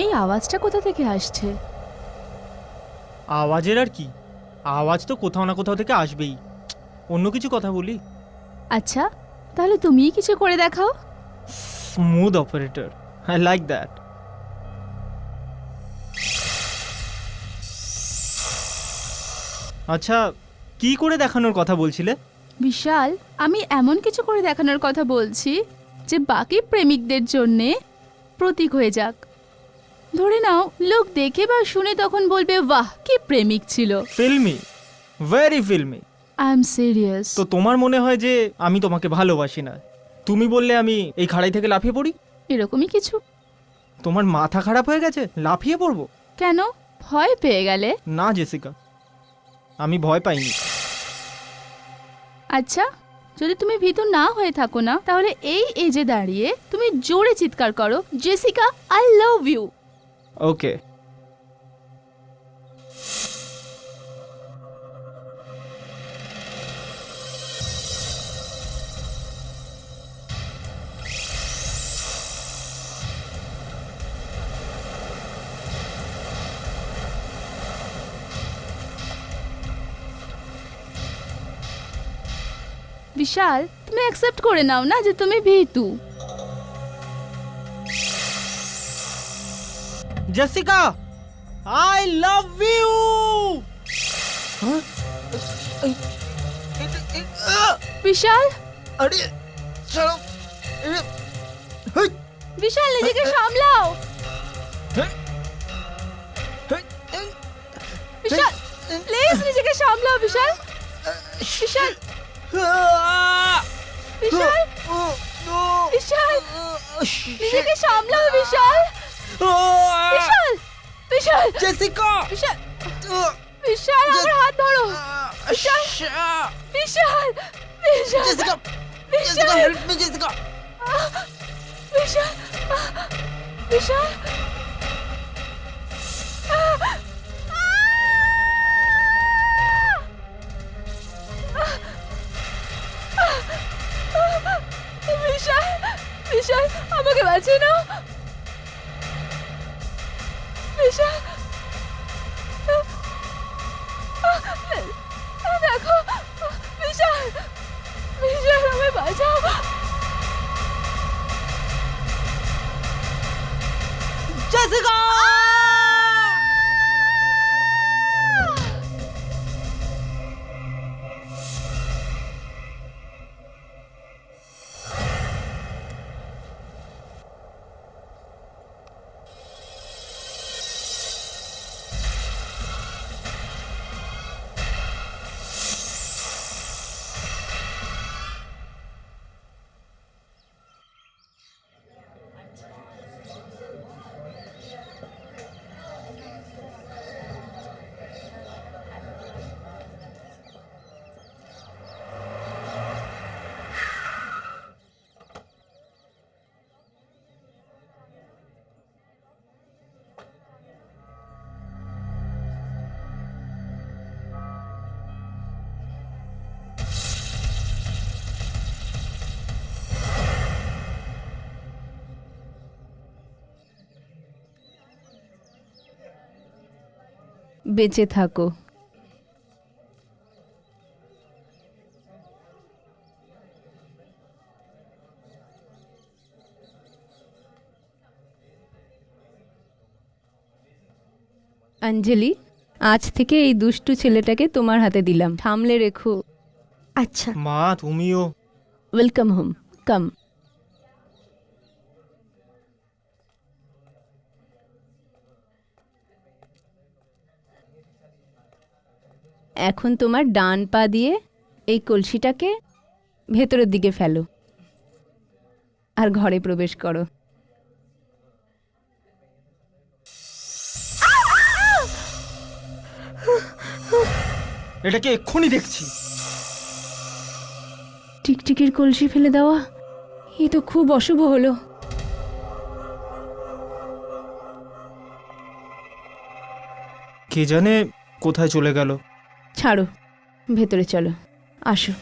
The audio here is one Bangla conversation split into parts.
এই আওয়াজটা কোথা থেকে আসছে? আওয়াজের আর কি, আওয়াজ তো কোথাও না কোথাও থেকে আসবেই। অন্য কিছু কথা বলি। আচ্ছা, তাহলে তুমিই কিছু করে দেখাও। Smooth operator, I like that. আচ্ছা, কি করে দেখানোর কথা বলছিলে? বিশাল, আমি এমন কিছু করে দেখানোর কথা বলছি যে বাকি প্রেমিকদের জন্যে প্রতীক হয়ে যাক। ধরে নাও, লোক দেখে বা শুনে তখন বলবে, বাহ কি প্রেমিক ছিল। Filmy, very filmy. I am serious. তো তোমার মনে হয় যে আমি তোমাকে ভালোবাসি না? তুমি বললে আমি এই খাড়াই থেকে লাফিয়ে পড়ি? এরকমই কিছু। তোমার মাথা খারাপ হয়ে গেছে? লাফিয়ে পড়বো? কেন, ভয় পেয়ে গেলে? না জেসিকা, আমি ভয় পাইনি। আচ্ছা, যদি তুমি ভীতু না হয়ে থাকো না, তাহলে এই এজে দাঁড়িয়ে তুমি জোরে চিৎকার করো, Jessica I love you. Okay. Vishal, তুমি অ্যাকসেপ্ট করে নাও না যে তুমি ভীতু। Jessica, I love you. Vishal, আরে ছাড়ো। বিশাল নিজেকে সামলাও। বিশাল, প্লিজ নিজেকে সামলাও। বিশাল, বিশাল, বিশাল, বিশাল, নিজেকে সামলাও। বিশাল, বিশাল, বিশাল, জেসিকা, বিশাল, বিশাল, আমার হাত ধরো। বিশাল, বিশাল, বিশাল, জেসিকা, বিশাল, হেল্প মি জেসিকা। বিশাল, বিশাল, বিশাল, বিশাল, আমাকে বাঁচিয়ে নাও। বিশাল, দেখো, বিশাল, বিশাল, আমায় বাঁচাও। জেসিকা! বেঁচে থাকো। অঞ্জলি, আজ থেকে এই দুষ্টু ছেলেটাকে তোমার হাতে দিলাম, সামলে রেখো। আচ্ছা। মা, তুমিও। ওয়েলকাম হোম, কাম। এখন তোমার ডান পা দিয়ে এই কলসিটাকে ভেতরের দিকে ফেলো আর ঘরে প্রবেশ করো। এটাকে এক্ষুনি দেখছি। টিকটিকির কলসি ফেলে দেওয়া, এ তো খুব অশুভ হলো। কে জানে কোথায় চলে গেল। ছাড়ো, ভেতরে চলো, আসো।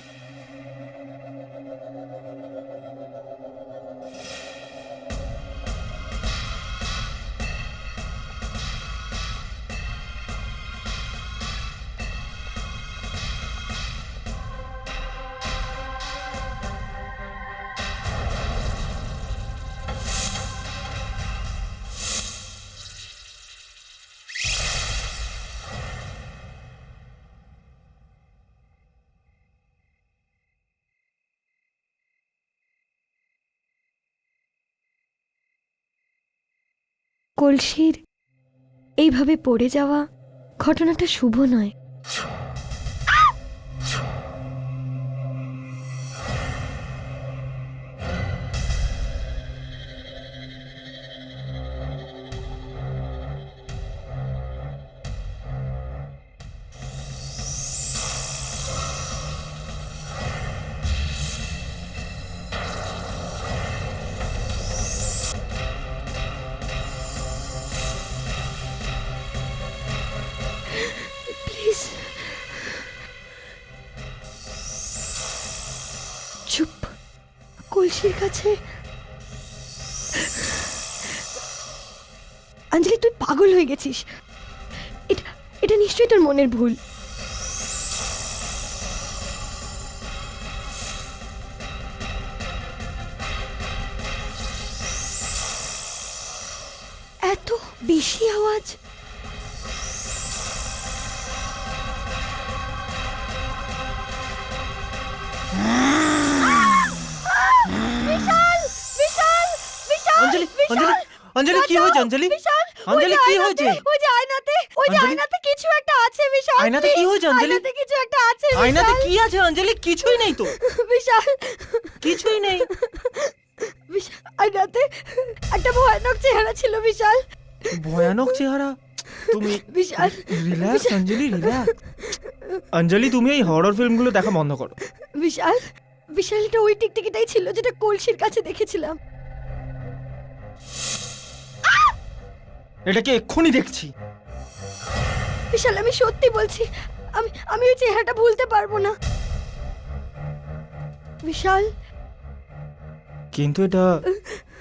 কলসির এইভাবে পড়ে যাওয়া ঘটনাটা শুভ নয়। প্লিজ চুপ। কলসির কাছে অঞ্জলি, তুই পাগল হয়ে গেছিস। এটা এটা নিশ্চয়ই তোর মনের ভুল। এত বেশি আওয়াজ। অঞ্জলি, অঞ্জলি, অঞ্জলি কি হয়েছে অঞ্জলি? অঞ্জলি কি হয়েছে? ওই যে আয়নাতে, ওই যে অঞ্জলি? আয়নাতে কিছু একটা আছে বিশাল। আয়নাতে কি হয়েছে অঞ্জলি? আয়নাতে কিছু একটা আছে আয়নাতে বিশাল। কি আছে অঞ্জলি? কিছুই নেই তো, বিশাল, কিছুই নেই। বিশাল, আয়নাতে একটা ভয়ানক চেহারা ছিল বিশাল। ভয়ানক চেহারা? তুমি বিশাল, রিল্যাক্স অঞ্জলি, রিল্যাক্স। অঞ্জলি, তুমি এই হরর ফিল্মগুলো দেখা বন্ধ করো। বিশাল, বিশাল, এটা ওই টিকটিকিটাই ছিল যেটা কলসির কাছে দেখেছিলাম। এটাকে এক্ষুনি দেখছি। বিশাল, আমি সত্যি বলছি, আমি আমি ওই চেহারাটা ভুলতে পারবো না বিশাল। কিন্তু এটা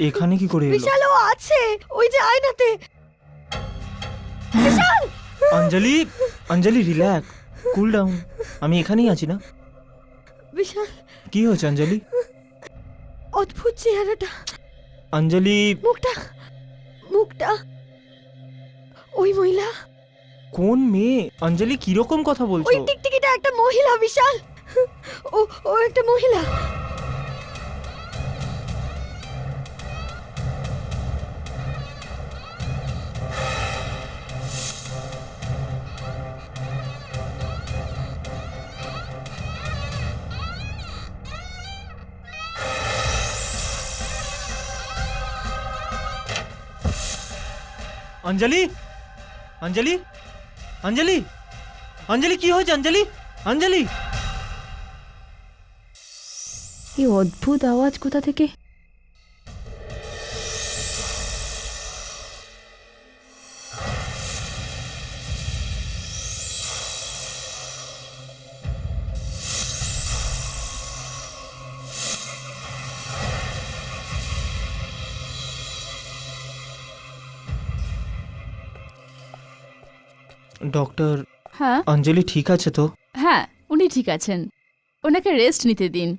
এখানে কি করে এলো? বিশাল, ও আছে ওই যে আয়নাতে। বিশাল, অঞ্জলি, অঞ্জলি রিল্যাক্স, কুল ডাউন। আমি এখানেই আছি না। বিশাল, কি হয়েছে অঞ্জলি? অদ্ভুত চেহারাটা, অঞ্জলি, মুখটা, মুখটা। ওই মহিলা, কোন মেয়ে? অঞ্জলি কিরকম কথা ওই বলছো? টিকটিকিটা একটা মহিলা বিশাল। ও ও একটা মহিলা। অঞ্জলি, অঞ্জলি, অঞ্জলি, অঞ্জলি কি হয়েছে অঞ্জলি? অঞ্জলি, এই অদ্ভুত আওয়াজ কোথা থেকে? ডক্টর, হ্যাঁ অঞ্জলি ঠিক আছে তো? হ্যাঁ, উনি ঠিক আছেন। ওনাকে রেস্ট নিতে দিন।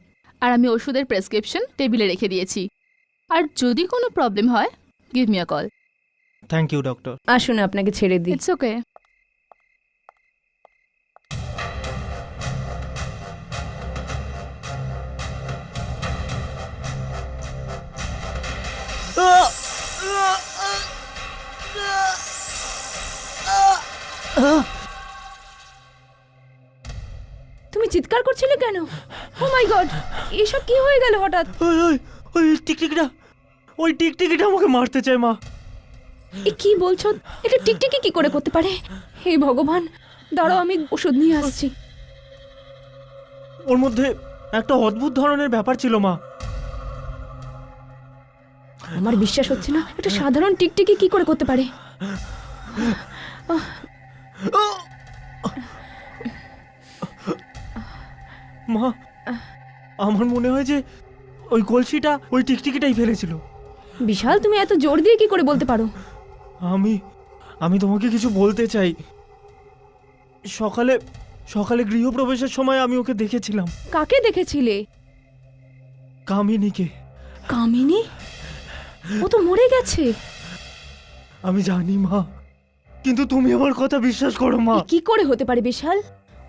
আর আমি ওষুধের প্রেসক্রিপশন টেবিলে রেখে দিয়েছি। আর যদি কোনো প্রবলেম হয়, give me a call. Thank you doctor. আসুন আপনাকে ছেড়ে দিই। It's okay. তুমি চিৎকার করছিলে কেন? ও মাই গড, এসব কি হয়ে গেল হঠাৎ? ওই ওই ওই টিকটিকিটা, ওই টিকটিকিটা আমাকে মারতে চায় মা। এ কি বলছো? এটা টিকটিকি কি করে করতে পারে? হে ভগবান, দাঁড়াও আমি ওষুধ নিয়ে আসছি। ওর মধ্যে একটা অদ্ভুত ধরনের ব্যাপার ছিল মা। আমার বিশ্বাস হচ্ছে না, এটা সাধারণ টিকটিকি কি করে করতে পারে? মা, আমার মনে হয় যে ওই কলসিটা ওই টিকটিকিটাই ফেলেছিল। বিশাল, তুমি এত জোর দিয়ে কি করে বলতে পারো? আমি আমি তোমাকে কিছু বলতে চাই। সকালে সকালে গৃহপ্রবেশের সময় আমি ওকে দেখেছিলাম। কাকে দেখেছিলে? কামিনীকে। কামিনী? ও তো মরে গেছে। আমি জানি মা, কিন্তু তুমি আমার কথা বিশ্বাস করো মা। এ কি করে হতে পারে বিশাল?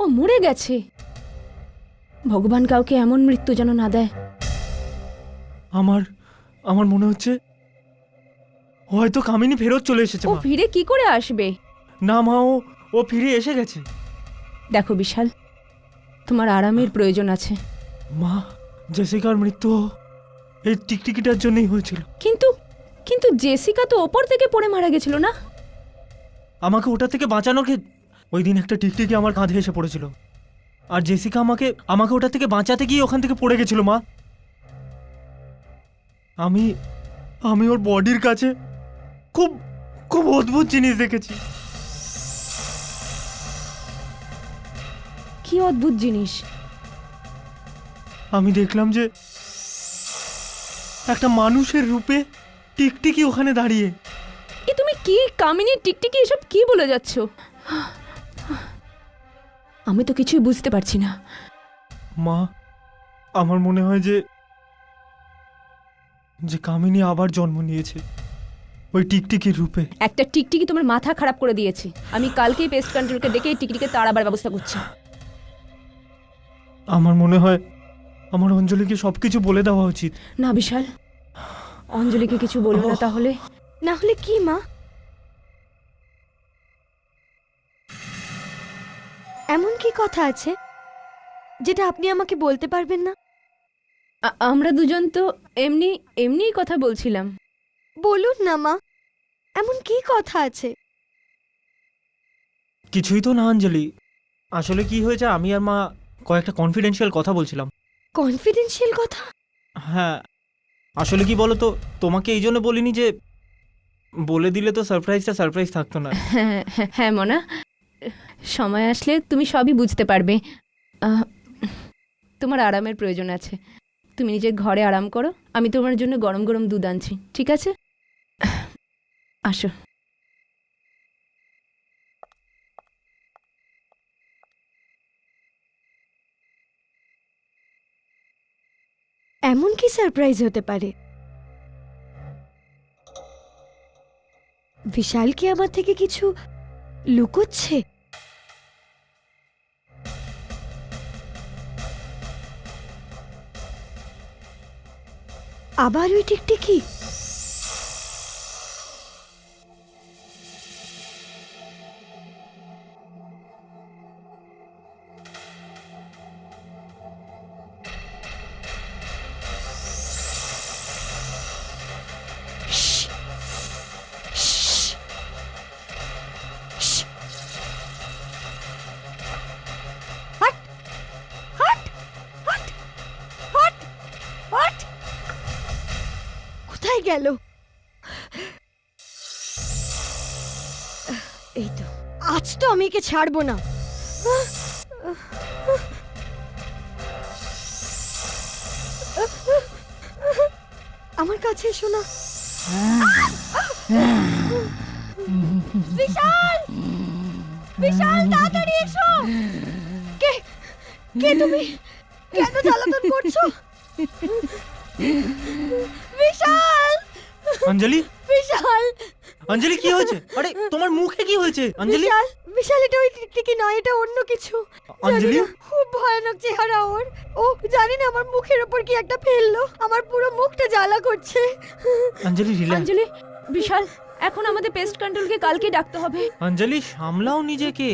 ও মরে গেছে। ভগবান কাউকে এমন মৃত্যু যেন না দেয়। আমার আমার মনে হচ্ছে হয়তো কামিনী ফেরত চলে এসেছে ও মা। ফিরে কি করে আসবে? না মা, ও ফিরে এসে গেছে। দেখো বিশাল, তোমার আরামের প্রয়োজন আছে। মা, জেসিকার মৃত্যু এই টিকটিকিটার জন্যই হয়েছিল। কিন্তু কিন্তু জেসিকা তো ওপর থেকে পড়ে মারা গেছিল না? আমাকে ওটা থেকে বাঁচানোর ওই দিন একটা টিকটিকি আমার কাঁধে এসে পড়েছিল, আর জেসিকা আমাকে আমাকে ওটা থেকে বাঁচাতে গিয়ে ওখান থেকে পড়ে গেছিল মা। আমি আমি ওর বডির কাছে খুব খুব অদ্ভুত জিনিস দেখেছি। কি অদ্ভুত জিনিস? আমি দেখলাম যে একটা মানুষের রূপে টিকটিকি ওখানে দাঁড়িয়ে। এ তুমি কি কামিনী, টিকটিকি এসব কি বলে যাচ্ছ? আমি তো কিছুই বুঝতে পারছি না। মা, আমার মনে হয় যে যে কামিনী আবার জন্ম নিয়েছে ওই টিকটিকির রূপে। একটা টিকটিকি তোমার মাথা খারাপ করে দিয়েছে। আমি কালকেই পেস্ট কন্ট্রোলকে ডেকে এই টিকটিকে তাড়াবার ব্যবস্থা করছি। আমার মনে হয় আমার অঞ্জলিকে সবকিছু বলে দেওয়া উচিত। না বিশাল, অঞ্জলিকে কিছু বলবো না তাহলে। না হলে কি মা? এমন কি কথা আছে যেটা আপনি আমাকে বলতে পারবেন না? আমরা দুজন তো এমনিই কথা বলছিলাম। বলুন না মা, এমন কি কথা আছে? কিছুই তো না অঞ্জলি, আসলে কি হয়েছে, আমি আর মা কয়েকটা কনফিডেন্সিয়াল কথা বলছিলাম। কনফিডেন্সিয়াল কথা? হ্যাঁ, আসলে কি বলো তো, তোমাকে এই জন্য বলিনি যে বলে দিলে তো সারপ্রাইজ থাকতো না। হ্যাঁ হ্যাঁ মনা, সময় আসলে তুমি সবই বুঝতে পারবে। তোমার আরামের প্রয়োজন আছে, তুমি নিজের ঘরে আরাম করো। আমি তোমার জন্য গরম গরম দুধ আনছি, ঠিক আছে? আসো। এমন কি সারপ্রাইজ হতে পারে? বিশাল কি আমার থেকে কিছু লুকোচ্ছে? আবার ওই টিকটিকি? কোথায় গেল? এই তো, আজ তো আমি একে ছাড়বো না। আমার কাছে এসো না। বিশাল, বিশাল তাড়াতাড়ি এসো। কে কে তুমি? কেন জ্বালাতন করছো? বিশাল, অঞ্জলি, বিশাল, অঞ্জলি কি হয়েছে? আরে তোমার মুখে কি হয়েছে অঞ্জলি? বিশাল, বিশাল, এটা ওই টিকটিকি নয়, এটা অন্য কিছু। অঞ্জলি? জানি না, খুব ভয়ানক চেহারা ওর। ও জানি না আমার মুখের ওপর কি একটা ফেললো, আমার পুরো মুখটা জ্বালা করছে। অঞ্জলি রিল্যাক্স। অঞ্জলি, বিশাল, এখন আমাদের পেস্ট কন্ট্রোলকে কালকে ডাকতে হবে। অঞ্জলি সামলাও নিজেকে,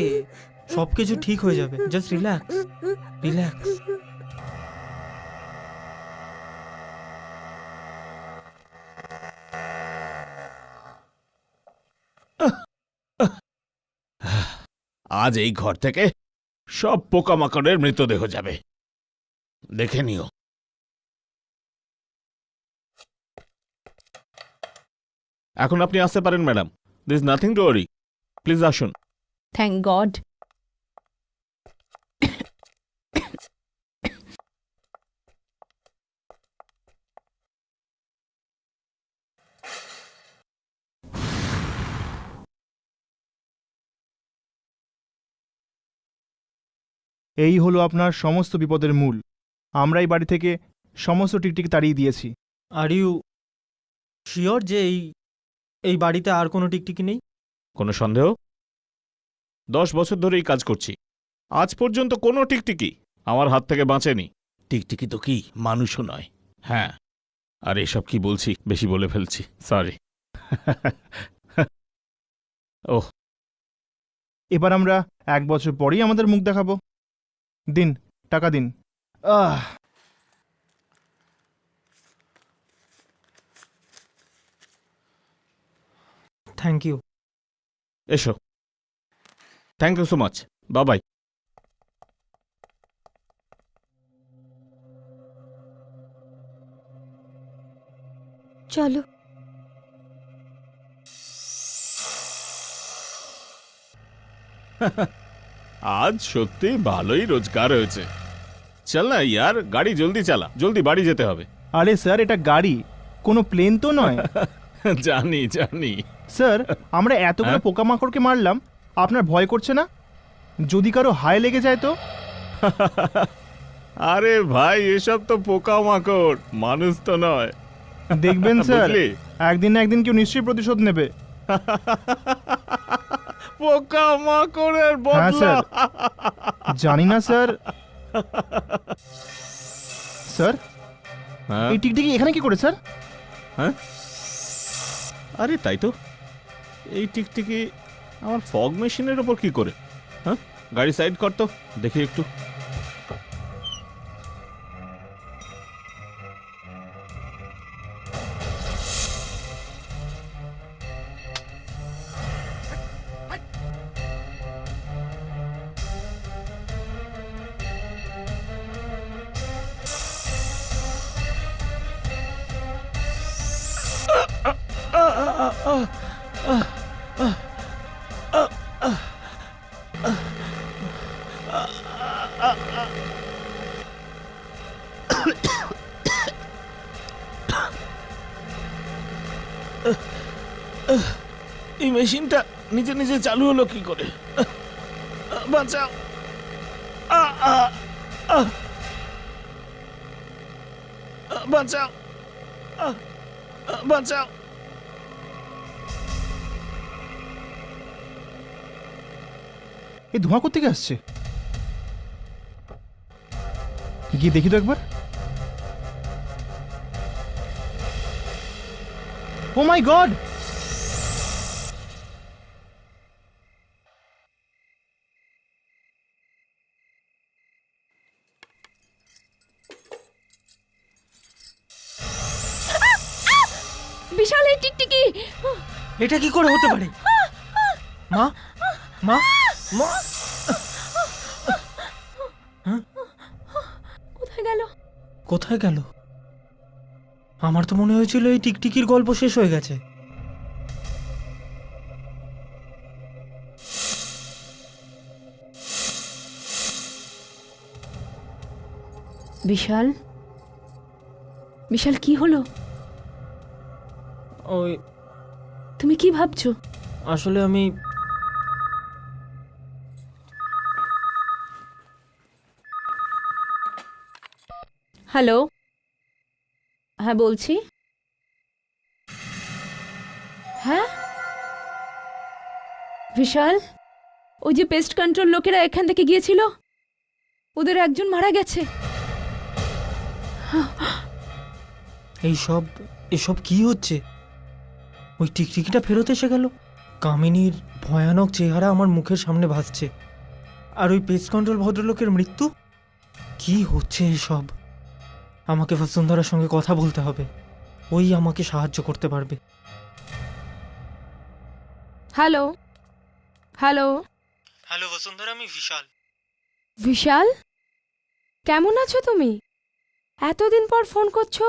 সবকিছু ঠিক হয়ে যাবে। Just relax, relax. আজ এই ঘর থেকে সব পোকামাকড়ের মৃতদেহ যাবে, দেখে নিও। এখন আপনি আসতে পারেন madam, this nothing to worry, please আসুন। Thank God. এই হলো আপনার সমস্ত বিপদের মূল। আমরা এই বাড়ি থেকে সমস্ত টিকটিকি তাড়িয়ে দিয়েছি। আর ইউ শিওর যে এই বাড়িতে আর কোনো টিকটিকি নেই? কোনো সন্দেহ? 10 বছর ধরে এই কাজ করছি, আজ পর্যন্ত কোনো টিকটিকি আমার হাত থেকে বাঁচেনি। টিকটিকি তো কি মানুষও নয়। হ্যাঁ, আর এসব কি বলছি, বেশি বলে ফেলছি, সরি। ওহ, এবার আমরা 1 বছর পরেই আমাদের মুখ দেখাবো। দিন, টাকা দিন। Thank you. এসো। Thank you so much. Babai. চলো। আজ সত্যি ভালোই রোজগার হয়েছে। চল না ইয়ার, গাড়ি জলদি চালা, জলদি বাড়ি যেতে হবে। আরে স্যার, এটা গাড়ি, কোনো প্লেন তো নয়। জানি জানি। স্যার, আমরা এতগুলো হ্যাঁ? পোকামাকড়কে মারলাম, আপনার ভয় করছে না? যদি কারো হায় লেগে যায় তো? আরে ভাই, এসব তো পোকামাকড়, মানুষ তো নয়। দেখবেন স্যার, বুঝলি? একদিন না একদিন কেউ নিশ্চয়ই প্রতিশোধ নেবে। পোকামাকড়ের হ্যাঁ বদলা। স্যার। জানি না স্যার। স্যার, হ্যাঁ? এই টিকটিকি এখানে কি করে স্যার? হ্যাঁ? আরে তাই তো, এই টিকটিকি আমার ফগ মেশিনের ওপর কি করে? হ্যাঁ, গাড়ি সাইড কর তো, দেখি একটু। এই মেশিনটা নিজে নিজে চালু হলো কি করে? বাঁচাও। বাঁচাও, বাঁচাও। এই ধোঁয়া কোত্থেকে আসছে? গিয়ে দেখি তো একবার। ও মাই গড! বিশাল এই টিকটিকি! এটা কি করে হতে পারে? মা, মা, মা! কোথায় গেল? কোথায় গেল? আমার তো মনে হয়েছিল এই টিকটিকির গল্প শেষ হয়ে গেছে। বিশাল, বিশাল কি হলো? ওই তুমি কি ভাবছো? আসলে আমি হ্যালো, হ্যাঁ বলছি। হ্যাঁ বিশাল, ওই যে পেস্ট কন্ট্রোল লোকেরা এখান থেকে গিয়েছিল, ওদের একজন মারা গেছে। এইসব এসব কি হচ্ছে? ওই টিকটিকিটা ফেরত এসে গেল। কামিনীর ভয়ানক চেহারা আমার মুখের সামনে ভাসছে, আর ওই পেস্ট কন্ট্রোল ভদ্রলোকের মৃত্যু। কি হচ্ছে এসব? আমাকে বসুন্ধরার সঙ্গে কথা বলতে হবে, ওই আমাকে সাহায্য করতে পারবে। Hello, hello. হ্যালো বসুন্ধরা, আমি বিশাল। বিশাল, কেমন আছো তুমি? এতদিন পর ফোন করছো,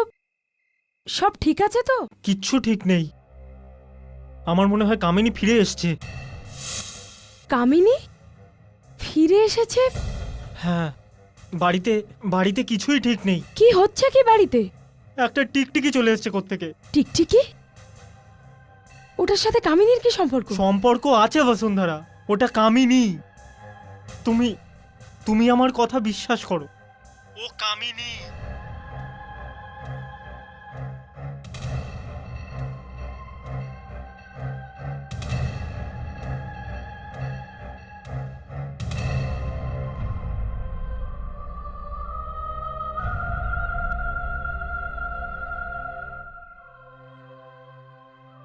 সব ঠিক আছে তো? কিচ্ছু ঠিক নেই। আমার মনে হয় কামিনী ফিরে এসছে। কামিনী ফিরে এসেছে? হ্যাঁ, বাড়িতে বাড়িতে কিছুই ঠিক নেই। কি হচ্ছে কি বাড়িতে? একটা টিকটিকি চলে এসছে কোত্থেকে। টিকটিকি? ওটার সাথে কামিনীর কি সম্পর্ক? সম্পর্ক আছে বসুন্ধরা, ওটা কামিনী। তুমি তুমি আমার কথা বিশ্বাস করো, ও কামিনী।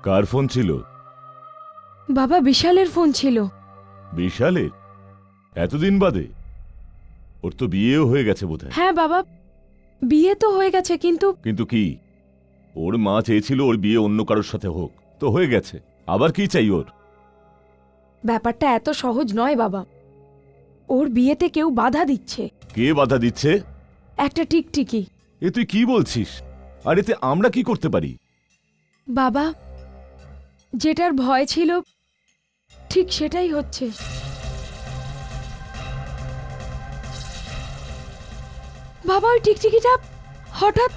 কার ফোন ছিল? বাবা বিশালের ফোন ছিল। বিশালের? এতদিন বাদে? ওর তো বিয়েও হয়ে গেছে বোধহয়। হ্যাঁ বাবা, বিয়ে তো হয়ে গেছে, কিন্তু কিন্তু কি? ওর মা চেয়েছিল ওর বিয়ে অন্য কারোর সাথে হোক, তো হয়ে গেছে। আবার কি চাই ওর? ব্যাপারটা এত সহজ নয় বাবা। ওর বিয়েতে কেউ বাধা দিচ্ছে। কে বাধা দিচ্ছে? একটা টিকটিকি। এ তুই কি বলছিস? আর এতে আমরা কি করতে পারি? বাবা, যেটার ভয় ছিল ঠিক সেটাই হচ্ছে। বাবা, ওই টিকটিকিটা হঠাৎ,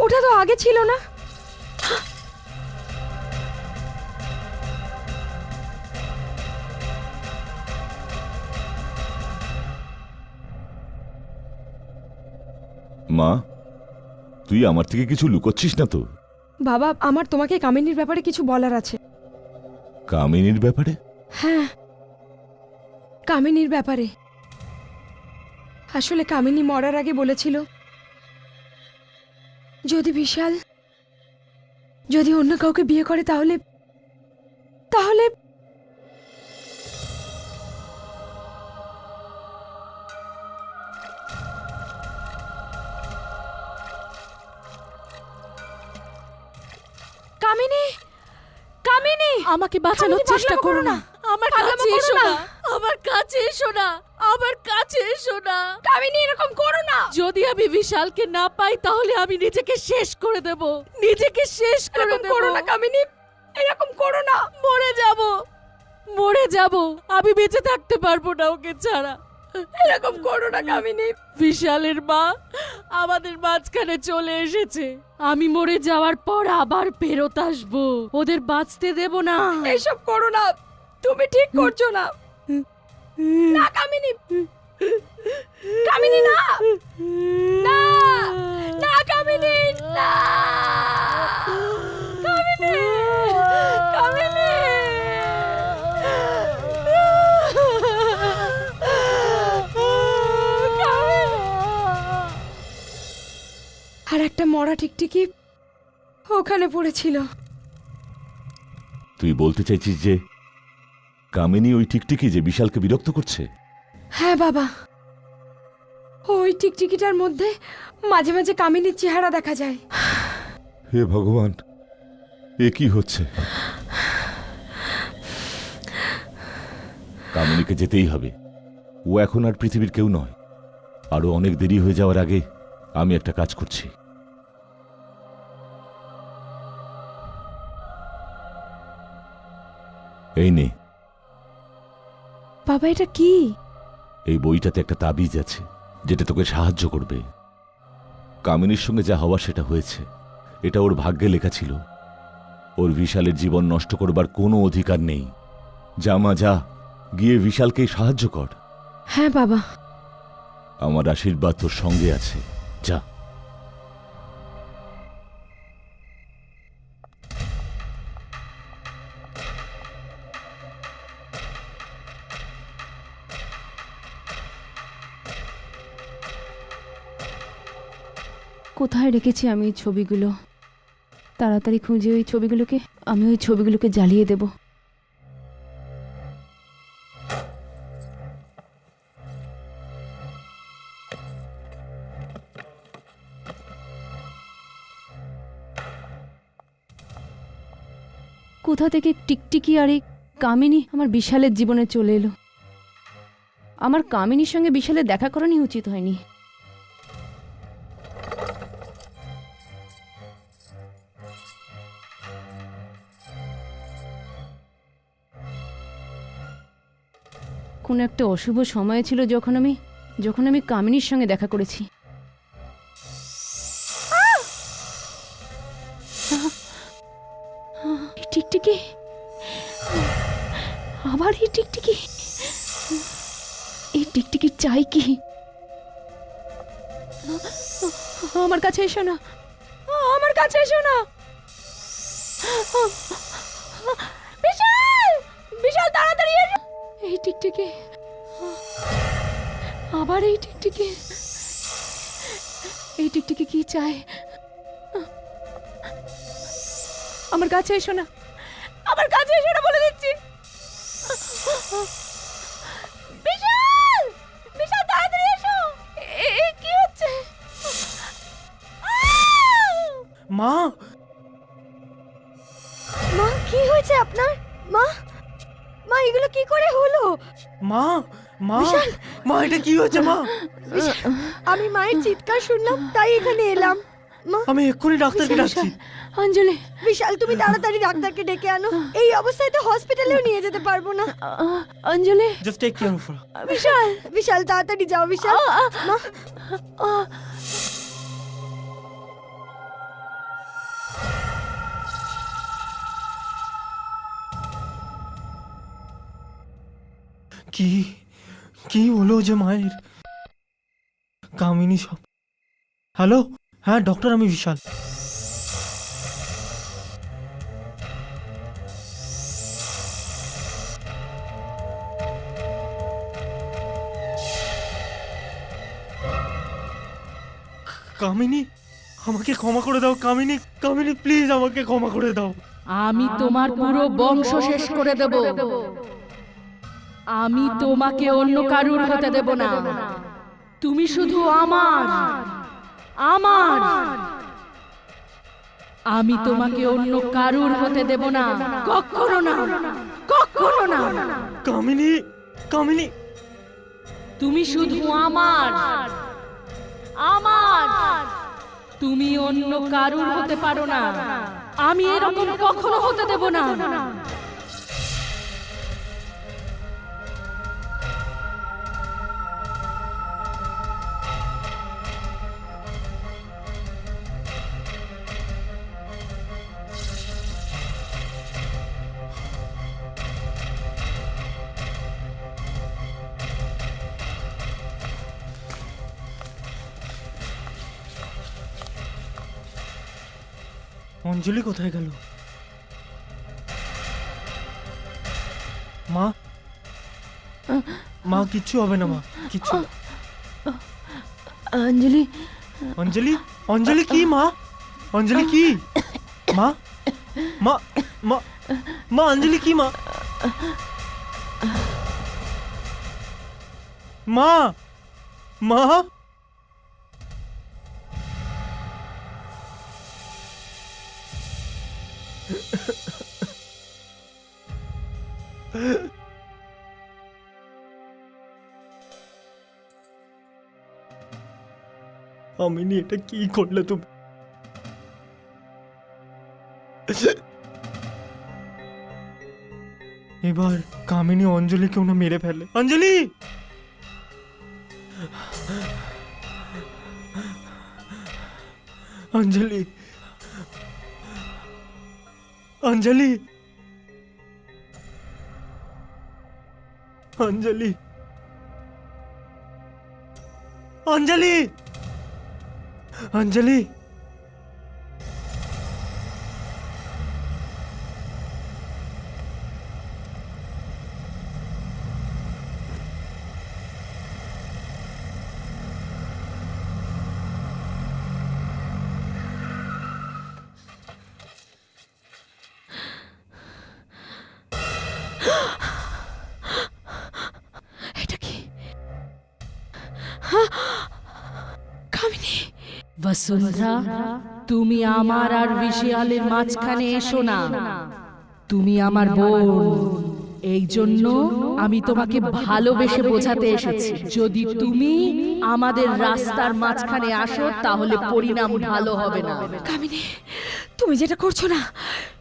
ওটা তো আগে ছিল না। মা, তুই আমার থেকে কিছু লুকোচ্ছিস না তো? বাবা, আমার তোমাকে কামিনীর ব্যাপারে কিছু বলার আছে। কামিনীর ব্যাপারে? হ্যাঁ, কামিনীর ব্যাপারে। আসলে কামিনী মরার আগে বলেছিল যদি অন্য কাউকে বিয়ে করে তাহলে তাহলে কামিনী, কামিনী, আমাকে বাঁচানোর কামিনী, চেষ্টা পাগলামো করো করো না। না। আমার পাগলামো কাছে করো এসো না। না। আমার কাছে এসো না। আমার কাছে এসো না। কামিনী, এরকম করো না। যদি আমি বিশালকে না পাই তাহলে আমি নিজেকে শেষ করে দেব। নিজেকে শেষ করে এরকম দেব। করো না কামিনী, এরকম করো না। মরে যাব। মরে যাব। আমি বেঁচে থাকতে পারবো না ওকে ছাড়া। এরকম করো না কামিনী। বিশালের মা আমাদের মাঝখানে চলে এসেছে। আমি মরে যাওয়ার পর আবার ফেরত আসবো। ওদের বাঁচতে দেব না। এইসব করো না, তুমি ঠিক করছো না। না কামিনী, কামিনী, না না না কামিনী, না কামিনী, কামিনী। আর একটা মরা টিকটিকি ওখানে পড়েছিল। তুই বলতে চাইছিস যে কামিনী ওই টিকটিকি যে বিশালকে বিরক্ত করছে? হ্যাঁ বাবা, ওই টিকটিকিটার মধ্যে মাঝে মাঝে কামিনীর চেহারা দেখা যায়। হে ভগবান, এ কি হচ্ছে? কামিনীকে যেতেই হবে। ও এখন আর পৃথিবীর কেউ নয়। আরো অনেক দেরি হয়ে যাওয়ার আগে আমি একটা কাজ করছি। এই নে, বাবা, এটা কি? এই বইটাতে একটা তাবিজ আছে যেটা তোকে সাহায্য করবে। কামিনীর সঙ্গে যা হওয়া সেটা হয়েছে। এটা ওর ভাগ্যে লেখা ছিল। ওর বিশালের জীবন নষ্ট করবার কোনো অধিকার নেই। যা মা, যা, গিয়ে বিশালকে সাহায্য কর। হ্যাঁ বাবা। আমার আশীর্বাদ তোর সঙ্গে আছে, যা। কোথায় রেখেছি আমি এই ছবিগুলো? তাড়াতাড়ি খুঁজে ওই ছবিগুলোকে, আমি ওই ছবিগুলোকে জ্বালিয়ে দেব। কোথা থেকে টিকটিকি আর এই কামিনী আমার বিশালের জীবনে চলে এলো? আমার কামিনীর সঙ্গে বিশালের দেখা করানোই উচিত হয়নি। কোন একটা অশুভ সময় ছিল যখন আমি কামিনীর সঙ্গে দেখা করেছি। এই টিকটিকি, আবার এই টিকটিকি, এই টিকটিকির চাই কি? আমার কাছে এসো না, আমার কাছে এসো না। বিশাল, বিশাল, তাড়াতাড়ি এসো। এই টিকটিকি, আবার এই টিকটিকি, এই টিকটিকি কি চায়? আমার কাছে এসো না, আমার কাছে এসো না বলে দিচ্ছি। বিশাল, বিশাল তাড়াতাড়ি এসো। কি হচ্ছে? মা, মা কি হয়েছে আপনার? মা, মা এগুলো কি করে হলো? মা, মা, বিশাল! মা, এটা কি হয়েছে মা? আমি মায়ের চিৎকার শুনলাম তাই এখানে এলাম। মা, আমি এক্ষুনি ডাক্তারকে ডাকছি। অঞ্জলি, বিশাল তুমি তাড়াতাড়ি ডাক্তারকে ডেকে আনো। এই অবস্থায় তো হসপিটালেও নিয়ে যেতে পারবো না। Anjali, just take care of her. Vishal, Vishal তাড়াতাড়ি যাও বিশাল। মা, কি কি হলো যে মায়ের? কামিনী সব। হ্যালো, হ্যাঁ ডক্টর, আমি বিশাল। কামিনী, আমাকে ক্ষমা করে দাও কামিনী, কামিনী প্লিজ আমাকে ক্ষমা করে দাও। আমি তোমার পুরো বংশ শেষ করে দেব। আমি তোমাকে অন্য কারুর হতে দেব না। তুমি শুধু আমার, আমার। আমি তোমাকে অন্য কারুর হতে দেব না, কখনো না, কখনো না। কামিনী, কামিনী, তুমি শুধু আমার, আমার। তুমি অন্য কারুর হতে পারো না। আমি এরকম কখনো হতে দেব না। অঞ্জলি কোথায় গেল? মা, মা কিচ্ছু হবে না মা, কিচ্ছু না। অঞ্জলি, অঞ্জলি, অঞ্জলি কি মা? অঞ্জলি কি মা? মা, মা, মা, অঞ্জলি কি মা? মা, মা, আমিনি এটা কি করলে তুমি? এবার কামিনী অঞ্জলিকেও না মেরে ফেলে। অঞ্জলি, অঞ্জলি, অঞ্জলি, অঞ্জলি, অঞ্জলি, অঞ্জলি, এটা কি? কামিনী, বসুন্ধরা, তুমি আমার আর বিশালের মাঝখানে এসো না। তুমি আমার বোন, এই জন্য আমি তোমাকে ভালোবেসে বোঝাতে এসেছি। যদি তুমি আমাদের রাস্তার মাঝখানে আসো তাহলে পরিণাম ভালো হবে না। কামিনী তুমি যেটা করছো না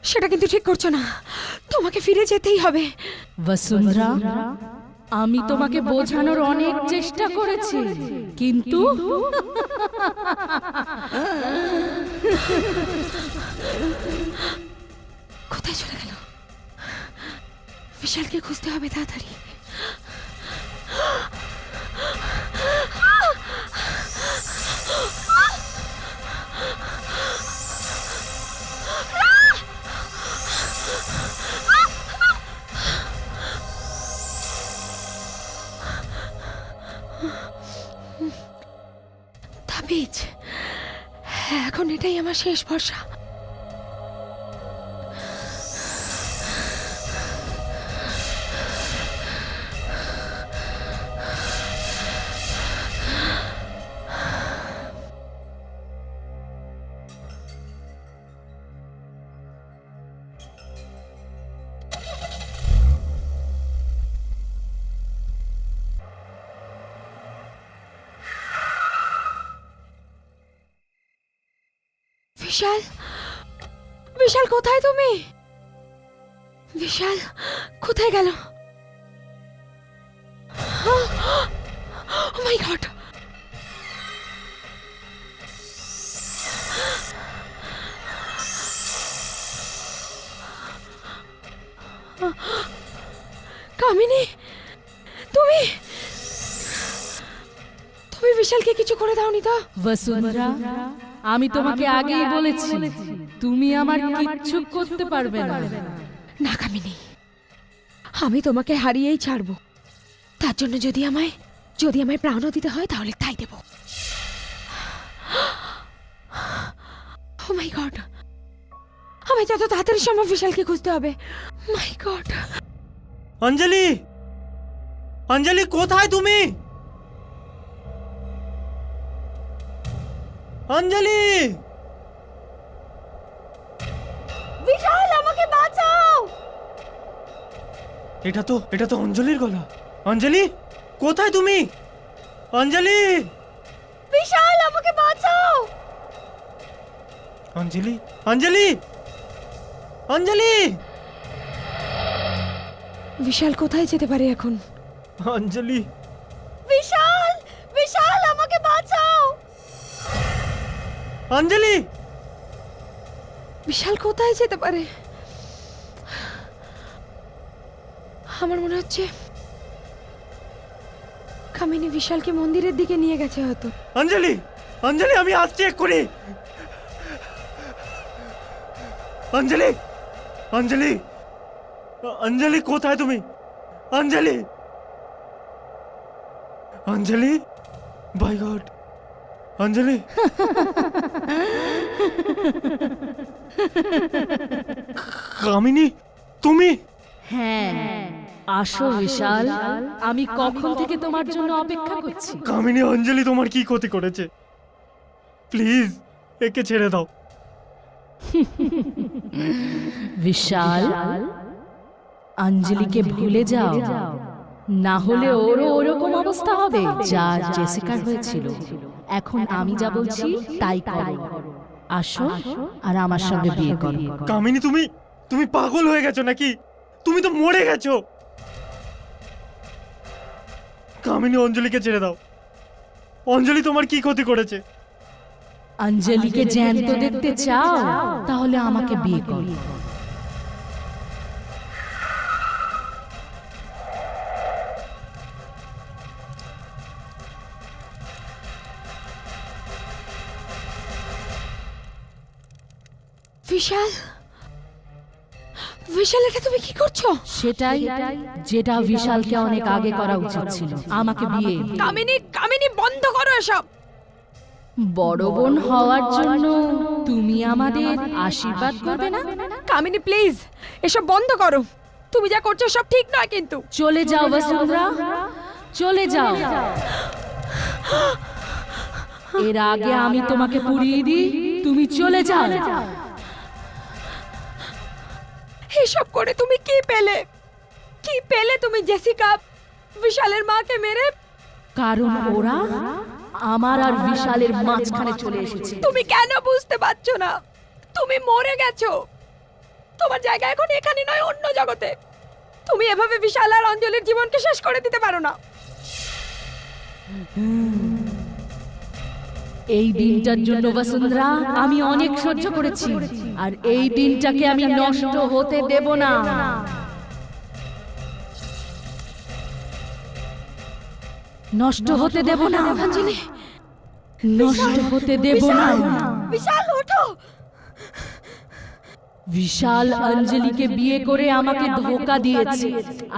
সেটা কিন্তু ঠিক করছো না। তোমাকে ফিরে যেতেই হবে। বসুন্ধরা, আমি তোমাকে বোঝানোর অনেক চেষ্টা করেছি, কিন্তু কোথায় চলে গেল? বিশালকে খুঁজতে হবে তাড়াতাড়ি। তাবিজ, এখন এটাই আমার শেষ ভরসা। বিশাল, বিশাল কোথায় তুমি? বিশাল কোথায় গেল? ও মাই গড! কামিনী, তুমি তুমি বিশালকে কিছু করে দাওনি তো? বসুন্ধরা, আমি তোমাকে আগেই বলেছি তুমি আমার কিচ্ছু করতে পারবে না। না কামিনী, আমি তোমাকে হারিয়েই ছাড়বো। তার জন্য যদি আমায় প্রাণও দিতে হয় তাহলে তাই দেব। ও মাই গড! আমায় যত তাড়াতাড়ি সম্ভব বিশালকে খুঁজতে হবে। মাই গড! অঞ্জলি, অঞ্জলি কোথায় তুমি? অঞ্জলি, বিশাল আমাকে বাঁচাও! এটা তো অঞ্জলির গলা। অঞ্জলি কোথায় তুমি? অঞ্জলি, বিশাল আমাকে বাঁচাও! অঞ্জলি, অঞ্জলি, অঞ্জলি! বিশাল কোথায় যেতে পারে এখন? অঞ্জলি, বিশাল, বিশাল আমাকে বাঁচাও! অঞ্জলি! বিশাল কোথায় যেতে পারে? আমার মনে হচ্ছে কামিনী বিশালকে মন্দিরের দিকে নিয়ে গেছে হয়তো। অঞ্জলি, অঞ্জলি আমি আসছি এক্ষুনি। অঞ্জলি, অঞ্জলি, অঞ্জলি কোথায় তুমি? অঞ্জলি, অঞ্জলি, বাই গড! অঞ্জলি! কামিনী, তুমি? হ্যাঁ, আসো বিশাল, আমি কখন থেকে তোমার জন্য অপেক্ষা করছি। কামিনী, অঞ্জলি তোমার কি ক্ষতি করেছে? প্লিজ একে ছেড়ে দাও। বিশাল, অঞ্জলিকে ভুলে যাও, না হলে ওরও ওরকম অবস্থা হবে যা জেসিকার হয়েছিল। এখন আমি যা বলছি তাই করো। আসো আর আমার সঙ্গে বিয়ে করো। কামিনী, তুমি পাগল হয়ে গেছো নাকি? তুমি তো মরে গেছো। কামিনী, অঞ্জলিকে ছেড়ে দাও। অঞ্জলি তোমার কি ক্ষতি করেছে? অঞ্জলিকে জ্যান্ত দেখতে চাও? তাহলে আমাকে বিয়ে করো। বিশাল, বিশাল এটা তুমি কি করছো? সেটাই যেটা বিশালকে অনেক আগে করা উচিত ছিল, আমাকে বিয়ে। কামিনী, কামিনী বন্ধ করো এসব। বড় বোন হওয়ার জন্য তুমি আমাদের আশীর্বাদ করবে না? কামিনী প্লিজ এসব বন্ধ করো। তুমি যা করছো সব ঠিক নয় কিন্তু। চলে যাও বসুন্ধরা, চলে যাও। এর আগে আমি তোমাকে পুড়িয়ে দিই, তুমি চলে যাও। এসব করে তুমি কি পেলে? কি পেলে তুমি জেসিকা, বিশালের মাকে মেরে? কারণ ওরা আমার আর বিশালের মাঝখানে চলে এসেছে। তুমি কেন বুঝতে পারছো না? তুমি মরে গেছো। তোমার জায়গা এখন এখানে নয়, অন্য জগতে। তুমি এভাবে বিশাল আর অঞ্জলির জীবনকে শেষ করে দিতে পারো না। এই দিনটার জন্য বসুন্ধরা আমি অনেক সহ্য করেছি, আর এই দিনটাকে আমি নষ্ট হতে দেব না। নষ্ট হতে দেব না অঞ্জলি, নষ্ট হতে দেব না। বিশাল ওঠো। বিশাল অঞ্জলিকে বিয়ে করে আমাকে ধোঁকা দিয়েছে,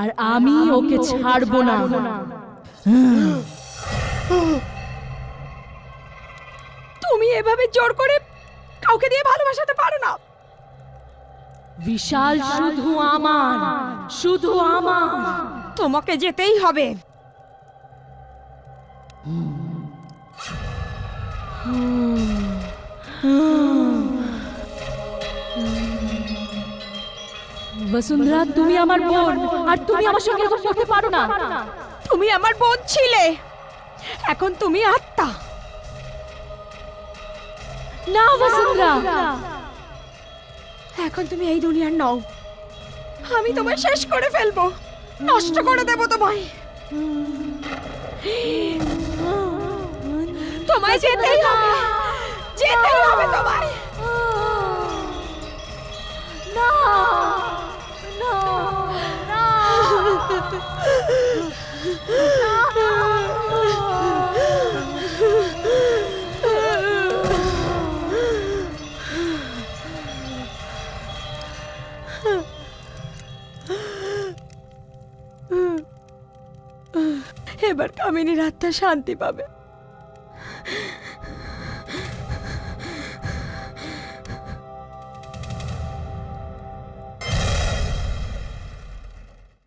আর আমি ওকে ছাড়বো না। তুমি এভাবে জোর করে কাউকে দিয়ে ভালোবাসাতে পারো না। বিশাল শুধু আমার, শুধু আমার। তোমাকে যেতেই হবে। বসুন্ধরা, তুমি আমার বোন, আর তুমি আমার সঙ্গে এরকম করতে পারো না। তুমি আমার বোন ছিলে, এখন তুমি আত্মা। না বসুন্ধরা, এখন তুমি এই দুনিয়ার নও, আমি তোমায় শেষ করে ফেলবো, নষ্ট করে দেবো তোমায়। তোমায় যেতেই হবে, যেতেই হবে তোমায়। না না না। এবার কামিনীর আত্মা শান্তি পাবে।